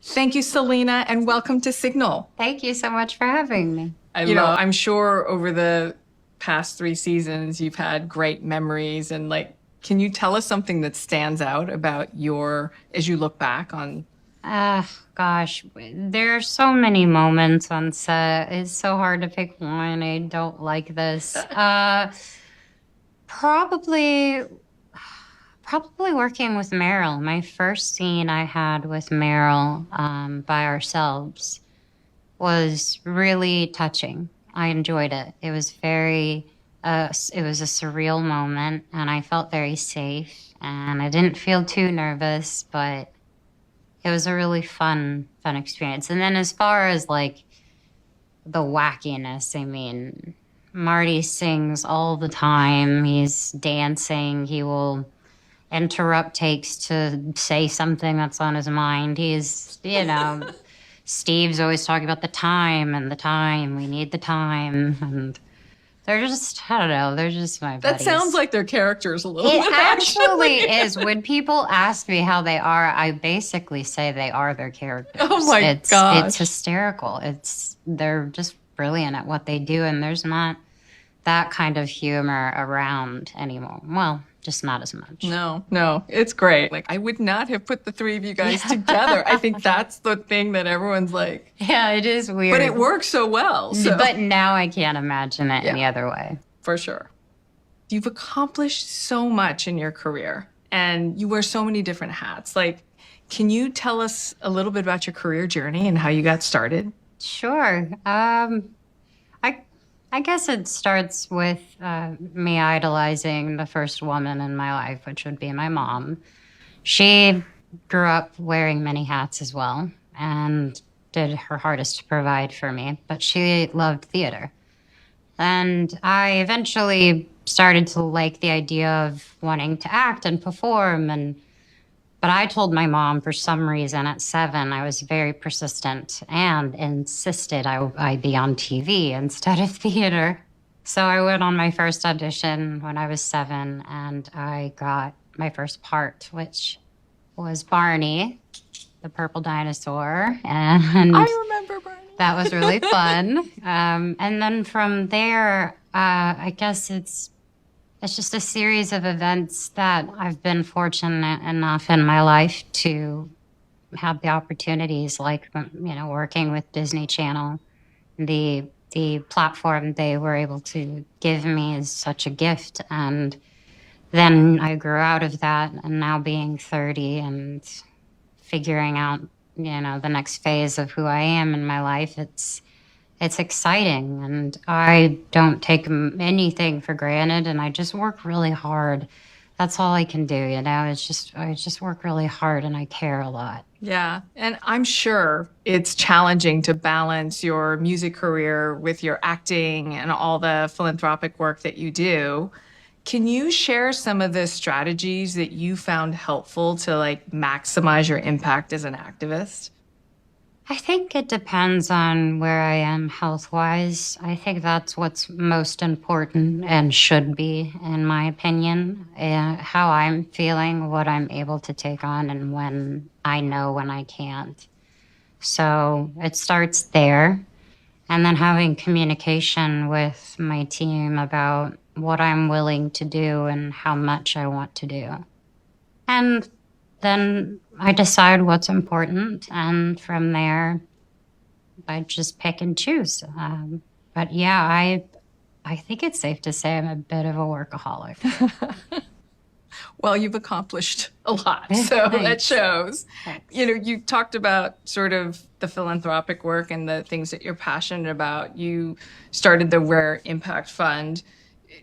Thank you, Selena, and welcome to Signal. Thank you so much for having me. I'm sure over the past 3 seasons, you've had great memories and can you tell us something that stands out about as you look back on? Gosh, there are so many moments on set. It's so hard to pick one. I don't like this. Probably, probably working with Meryl. My first scene I had with Meryl by ourselves was really touching. I enjoyed it. It was it was a surreal moment, and I felt very safe, and I didn't feel too nervous, but it was a really fun experience. And then as far as the wackiness, I mean, Marty sings all the time. He's dancing. He will interrupt takes to say something that's on his mind. Steve's always talking about the time and the time. We need the time. And they're just, I don't know, they're just my That buddies. sounds like their characters a little It bit. actually is. When people ask me how they are, I basically say they are their characters. Oh my gosh. It's hysterical. They're just brilliant at what they do, and there's not that kind of humor around anymore. Well, just not as much. No, it's great. I would not have put the three of you guys together. I think that's the thing that everyone's like. Yeah, it is weird. But it works so well. So. But now I can't imagine it any other way. For sure. You've accomplished so much in your career and you wear so many different hats. Can you tell us a little bit about your career journey and how you got started? Sure. I guess it starts with me idolizing the first woman in my life, which would be my mom. She grew up wearing many hats as well and did her hardest to provide for me, but she loved theater. And I eventually started to like the idea of wanting to act and perform. But I told my mom for some reason at 7, I was very persistent and insisted I be on TV instead of theater. So I went on my first audition when I was 7, and I got my first part, which was Barney, the purple dinosaur. And I remember Barney. That was really fun. And then from there, I guess it's just a series of events that I've been fortunate enough in my life to have the opportunities, working with Disney Channel. The platform they were able to give me is such a gift. And then I grew out of that, and now being 30 and figuring out, the next phase of who I am in my life, it's exciting, and I don't take anything for granted, and I just work really hard. That's all I can do, I just work really hard, and I care a lot. Yeah, and I'm sure it's challenging to balance your music career with your acting and all the philanthropic work that you do. Can you share some of the strategies that you found helpful to maximize your impact as an activist? I think it depends on where I am health-wise. I think that's what's most important and should be, in my opinion. How I'm feeling, what I'm able to take on, and when I can't. So it starts there. And then having communication with my team about what I'm willing to do and how much I want to do. And then I decide what's important, and from there, I just pick and choose. But yeah, I think it's safe to say I'm a bit of a workaholic. Well, you've accomplished a lot, so that shows. Thanks. You talked about sort of the philanthropic work and the things that you're passionate about. You started the Rare Impact Fund.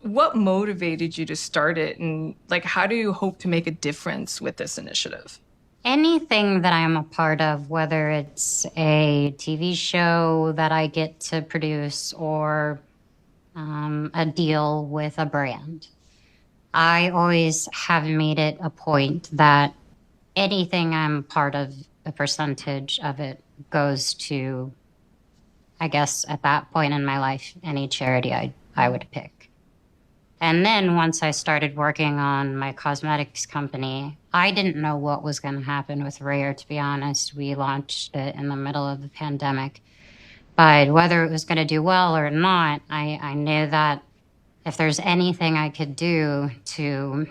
What motivated you to start it, and how do you hope to make a difference with this initiative? Anything that I'm a part of, whether it's a TV show that I get to produce or a deal with a brand, I always have made it a point that anything I'm part of, a percentage of it goes to, I guess at that point in my life, any charity I would pick. And then once I started working on my cosmetics company, I didn't know what was going to happen with Rare, to be honest. We launched it in the middle of the pandemic. But whether it was going to do well or not, I knew that if there's anything I could do to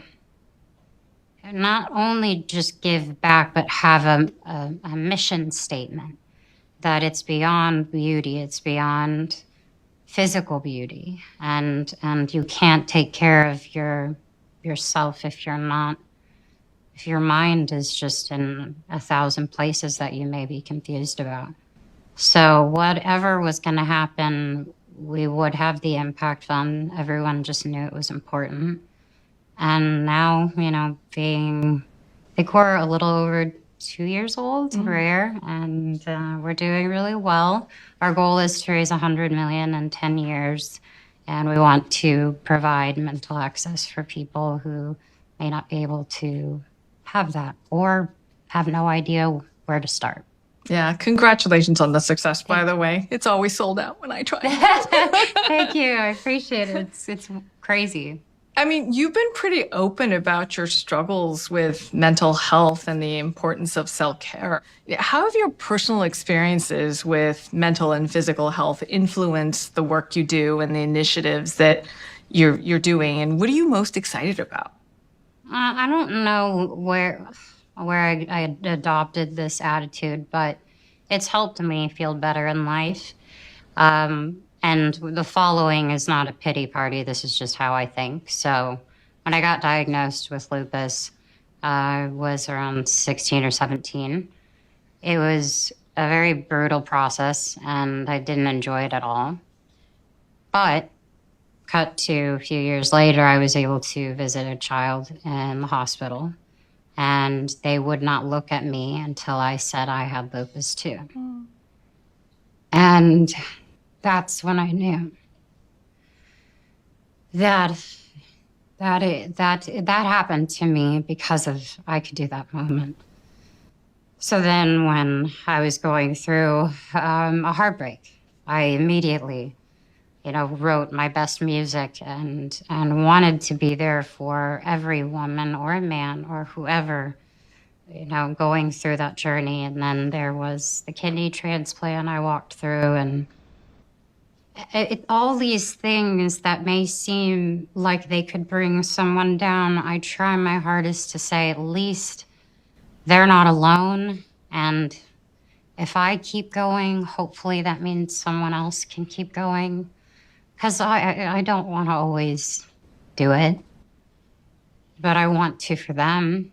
not only just give back, but have a mission statement that it's beyond beauty, it's beyond physical beauty, and you can't take care of yourself if you're not, if your mind is just in 1,000 places that you may be confused about. So whatever was going to happen, we would have the impact on. Everyone just knew it was important. And now, I think we're a little over 2 years old, Rare, and we're doing really well. Our goal is to raise 100 million in 10 years, and we want to provide mental access for people who may not be able to have that or have no idea where to start. Yeah, congratulations on the success, by the way. It's always sold out when I try. Thank you. I appreciate it. It's crazy. I mean, you've been pretty open about your struggles with mental health and the importance of self-care. How have your personal experiences with mental and physical health influenced the work you do and the initiatives that you're doing? And what are you most excited about? I don't know where I adopted this attitude, but it's helped me feel better in life. And the following is not a pity party. This is just how I think. So when I got diagnosed with lupus, I was around 16 or 17. It was a very brutal process, and I didn't enjoy it at all. But cut to a few years later, I was able to visit a child in the hospital, and they would not look at me until I said I had lupus too. And that's when I knew that happened to me because of I could do that moment. So then when I was going through a heartbreak, I immediately, wrote my best music and wanted to be there for every woman or a man or whoever, going through that journey. And then there was the kidney transplant I walked through, and all these things that may seem like they could bring someone down, I try my hardest to say at least they're not alone. And if I keep going, hopefully that means someone else can keep going. Because I don't want to always do it, but I want to for them,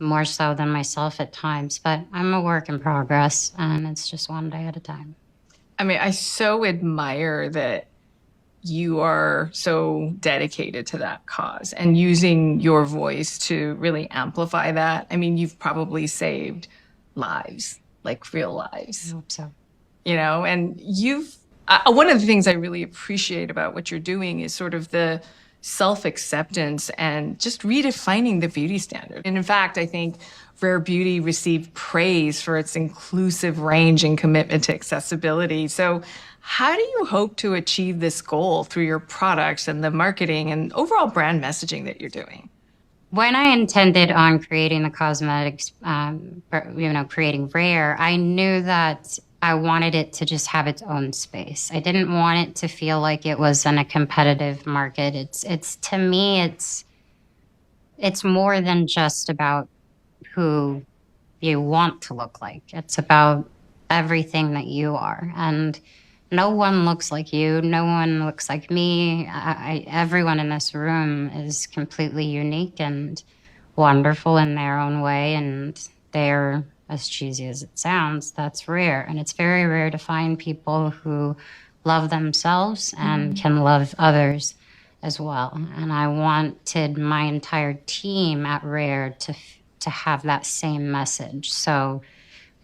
more so than myself at times. But I'm a work in progress, and it's just one day at a time. I mean, I so admire that you are so dedicated to that cause and using your voice to really amplify that. I mean, you've probably saved lives, like real lives. I hope so. And one of the things I really appreciate about what you're doing is sort of the self-acceptance and just redefining the beauty standard. And in fact, I think Rare Beauty received praise for its inclusive range and commitment to accessibility. So how do you hope to achieve this goal through your products and the marketing and overall brand messaging that you're doing? When I intended on creating the cosmetics, creating Rare, I knew that I wanted it to just have its own space. I didn't want it to feel like it was in a competitive market. It's to me, it's more than just about who you want to look like. It's about everything that you are. And no one looks like you. No one looks like me. Everyone in this room is completely unique and wonderful in their own way. And they're, as cheesy as it sounds, that's rare. And it's very rare to find people who love themselves and can love others as well. And I wanted my entire team at Rare to have that same message. So,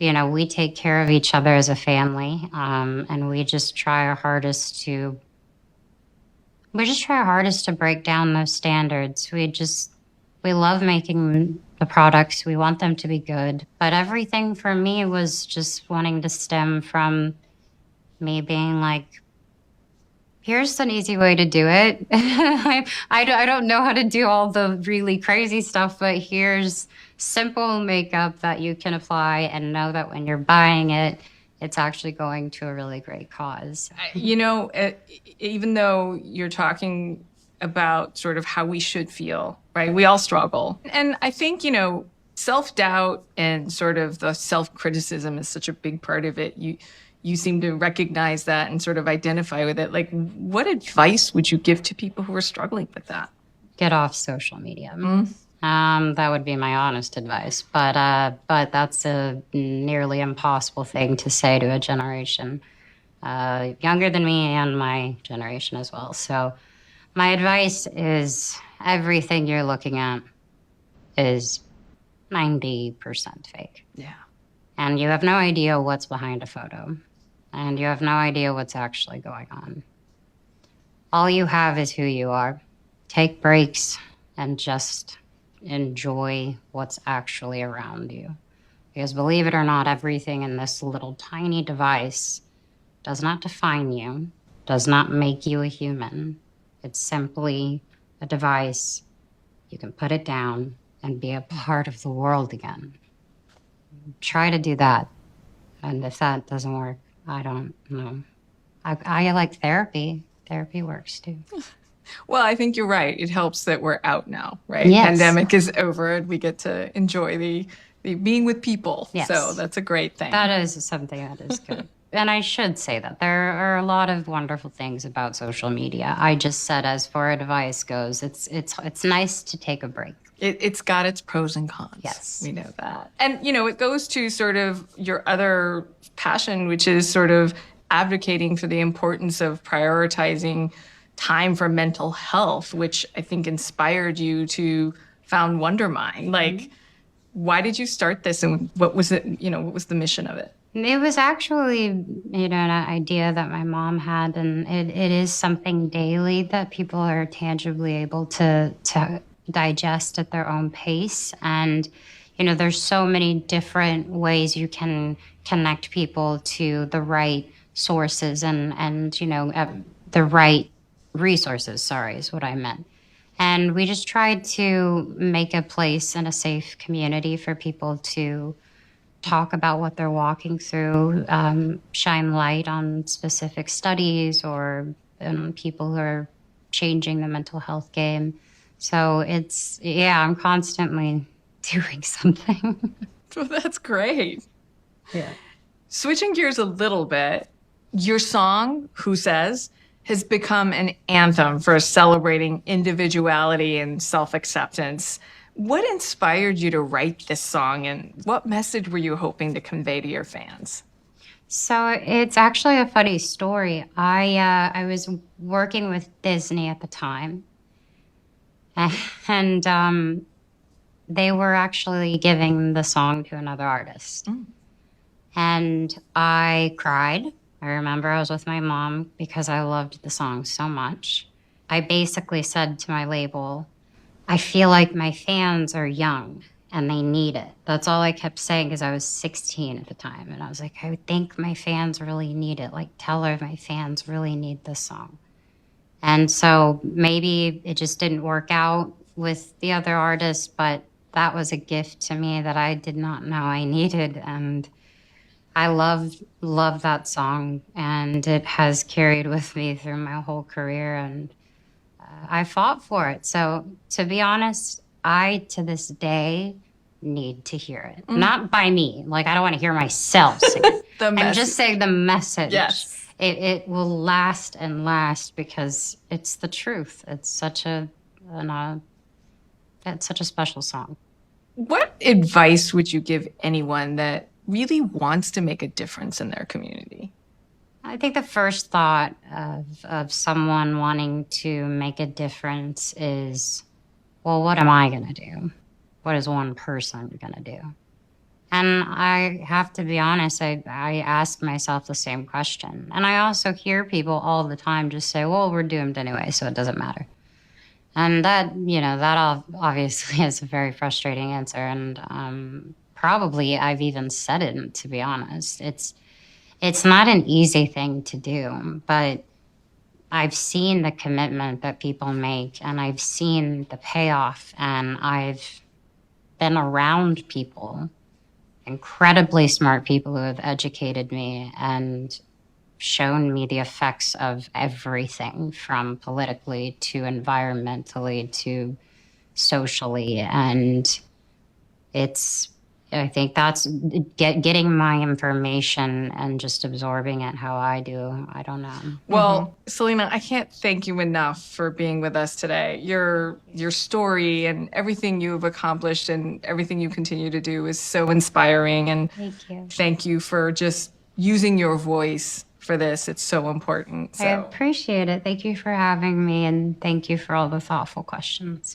we take care of each other as a family, and we just try our hardest to break down those standards. We love making the products. We want them to be good. But everything for me was just wanting to stem from me being like, Here's an easy way to do it. I don't know how to do all the really crazy stuff, but here's simple makeup that you can apply and know that when you're buying it, it's actually going to a really great cause. You know, even though you're talking about sort of how we should feel, right? We all struggle. And I think, self doubt and sort of the self criticism is such a big part of it. You seem to recognize that and sort of identify with it. Like, what advice would you give to people who are struggling with that? Get off social media. That would be my honest advice. But that's a nearly impossible thing to say to a generation younger than me and my generation as well. So my advice is everything you're looking at is 90% fake. Yeah. And you have no idea what's behind a photo. And you have no idea what's actually going on. All you have is who you are. Take breaks and just enjoy what's actually around you. Because believe it or not, everything in this little tiny device does not define you, does not make you a human. It's simply a device. You can put it down and be a part of the world again. Try to do that. And if that doesn't work, I don't know. I like therapy. Therapy works too. Well, I think you're right. It helps that we're out now, right? Yes. Pandemic is over and we get to enjoy the being with people. Yes. So that's a great thing. That is something that is good. And I should say that there are a lot of wonderful things about social media. I just said, as far as advice goes, it's nice to take a break. It's got its pros and cons. Yes. We know that. And, it goes to sort of your other passion, which is sort of advocating for the importance of prioritizing time for mental health, which I think inspired you to found Wondermind. Like, why did you start this and what was it, what was the mission of it? It was actually, an idea that my mom had, and it is something daily that people are tangibly able to digest at their own pace. And, there's so many different ways you can connect people to the right sources and the right resources, sorry, is what I meant. And we just tried to make a place and a safe community for people to talk about what they're walking through, shine light on specific studies or people who are changing the mental health game. So I'm constantly doing something. Well, that's great. Yeah. Switching gears a little bit, your song, Who Says, has become an anthem for celebrating individuality and self-acceptance. What inspired you to write this song, and what message were you hoping to convey to your fans? So it's actually a funny story. I was working with Disney at the time, and they were actually giving the song to another artist. And I cried. I remember I was with my mom because I loved the song so much. I basically said to my label, I feel like my fans are young and they need it. That's all I kept saying because I was 16 at the time. And I was like, I think my fans really need it. Like, tell her my fans really need this song. And so maybe it just didn't work out with the other artists, but that was a gift to me that I did not know I needed. And I love that song, and it has carried with me through my whole career, and I fought for it. So to be honest, I, to this day, need to hear it. Not by me. Like, I don't want to hear myself sing it. I'm just saying the message. Yes. It will last and last because it's the truth. It's such it's such a special song. What advice would you give anyone that really wants to make a difference in their community? I think the first thought of someone wanting to make a difference is, well, what am I going to do? What is one person going to do? And I have to be honest, I ask myself the same question. And I also hear people all the time just say, well, we're doomed anyway, so it doesn't matter. And that obviously is a very frustrating answer. And probably I've even said it, to be honest. It's not an easy thing to do, but I've seen the commitment that people make, and I've seen the payoff, and I've been around people, incredibly smart people who have educated me and shown me the effects of everything from politically to environmentally to socially. And it's, I think that's getting my information and just absorbing it how I do. I don't know. Well, Selena, I can't thank you enough for being with us today. Your story and everything you've accomplished and everything you continue to do is so inspiring. And Thank you. thank you for just using your voice for this. It's so important. I appreciate it. Thank you for having me, and thank you for all the thoughtful questions.